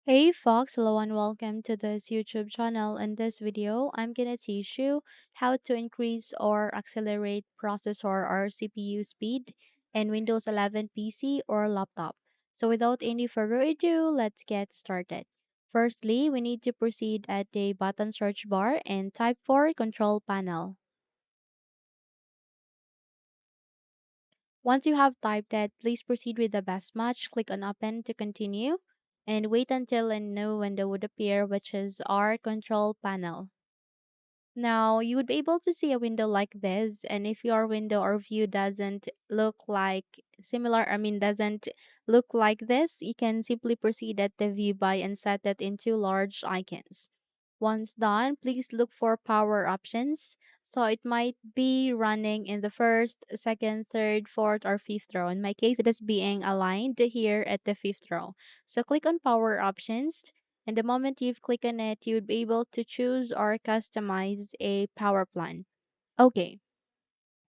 Hey Fox, hello and welcome to this YouTube channel. In this video, I'm gonna teach you how to increase or accelerate processor or CPU speed in Windows 11 PC or laptop. So without any further ado, let's get started. Firstly, we need to proceed at the button search bar and type for control panel. Once you have typed that, please proceed with the best match. Click on Open to continue and wait until a new window would appear, which is our control panel. Now, you would be able to see a window like this, and if your window or view doesn't look like doesn't look like this, you can simply proceed at the view by and set it into large icons. Once done, please look for power options. So it might be running in the first, second, third, fourth, or fifth row. In my case, it is being aligned here at the fifth row. So click on power options, and the moment you've clicked on it, you'd be able to choose or customize a power plan. Okay,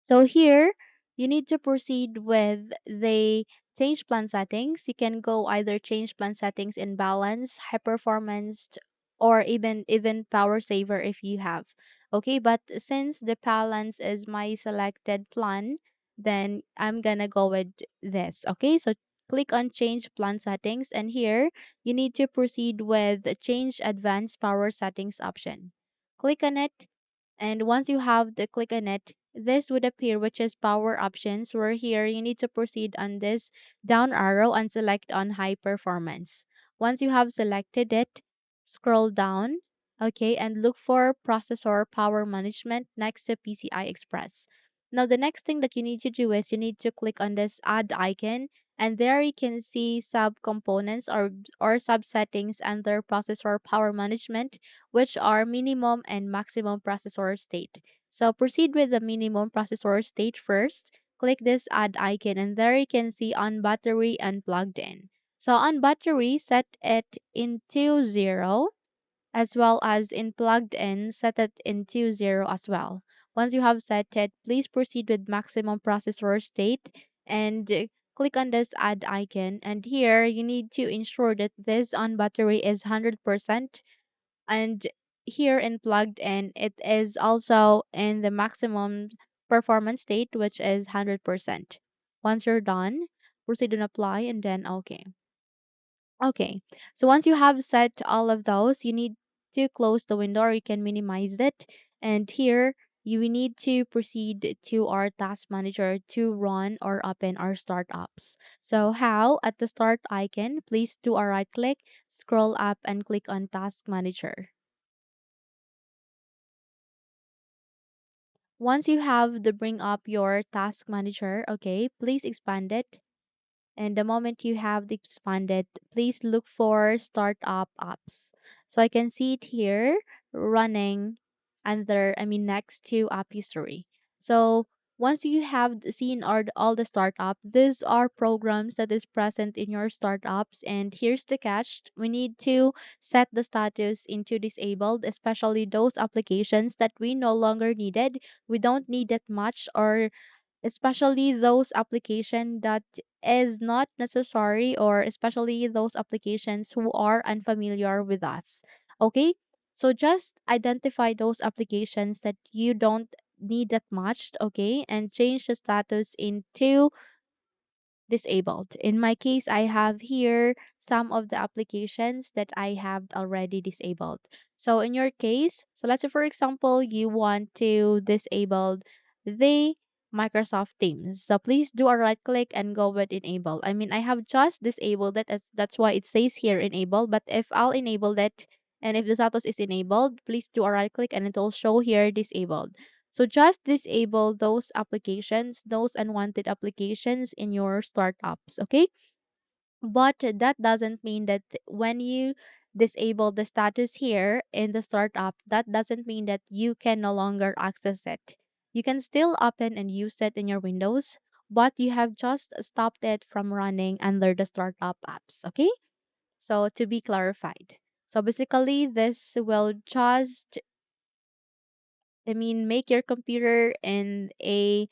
so here you need to proceed with the change plan settings. You can go either change plan settings in balance, high performance, or even power saver if you have. Okay, but since the balance is my selected plan, then I'm gonna go with this. Okay, so click on change plan settings, and here you need to proceed with change advanced power settings option. Click on it, and once you have the click on it, this would appear, which is power options, where here you need to proceed on this down arrow and select on high performance. Once you have selected it, scroll down, okay, and look for processor power management next to PCI Express. Now the next thing that you need to do is you need to click on this add icon, and there you can see sub components or sub settings under processor power management, which are minimum and maximum processor state. So proceed with the minimum processor state first. Click this add icon, and there you can see on battery and plugged in. So on battery, set it into 0, as well as in plugged in, set it into 0 as well. Once you have set it, please proceed with maximum processor state and click on this add icon. And here you need to ensure that this on battery is 100%, and here in plugged in it is also in the maximum performance state, which is 100%. Once you're done, proceed and apply, and then okay, so once you have set all of those, you need to close the window, or you can minimize it. And here you will need to proceed to our task manager to run or open our startups. So how? At the start icon, please do a right click, scroll up and click on task manager. Once you have the bring up your task manager, okay, please expand it. And the moment you have the expanded, please look for startup apps. So I can see it here running next to app history. So once you have seen all the startup, these are programs that is present in your startups. And here's the catch. We need to set the status into disabled, especially those applications that we no longer needed. We don't need that much, or especially those application that is not necessary, or especially those applications who are unfamiliar with us. Okay, so just identify those applications that you don't need that much, okay, and change the status into disabled. In my case, I have here some of the applications that I have already disabled. So in your case, so let's say for example, you want to disable the Microsoft Teams. So please do a right click and go with enable. I have just disabled it, as that's why it says here enable. But if I'll enable that, and if the status is enabled, please do a right click and it will show here disabled. So just disable those applications, those unwanted applications in your startups, okay? But that doesn't mean that when you disable the status here in the startup, that doesn't mean that you can no longer access it. You can still open and use it in your Windows, but you have just stopped it from running under the startup apps, okay? So to be clarified. So basically, this will just make your computer in a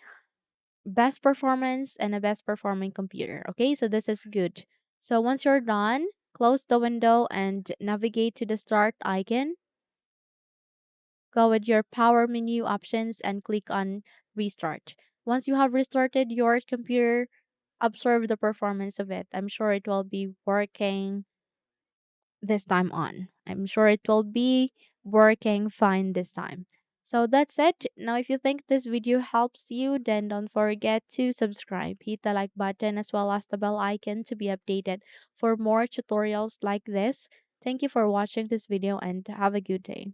best performance and a best performing computer. Okay, so this is good. So once you're done, Close the window and navigate to the start icon. Go with your power menu options and click on restart. Once you have restarted your computer, observe the performance of it. I'm sure it will be working this time on. I'm sure it will be working fine this time. So that's it. Now, if you think this video helps you, then don't forget to subscribe. Hit the like button as well as the bell icon to be updated for more tutorials like this. Thank you for watching this video and have a good day.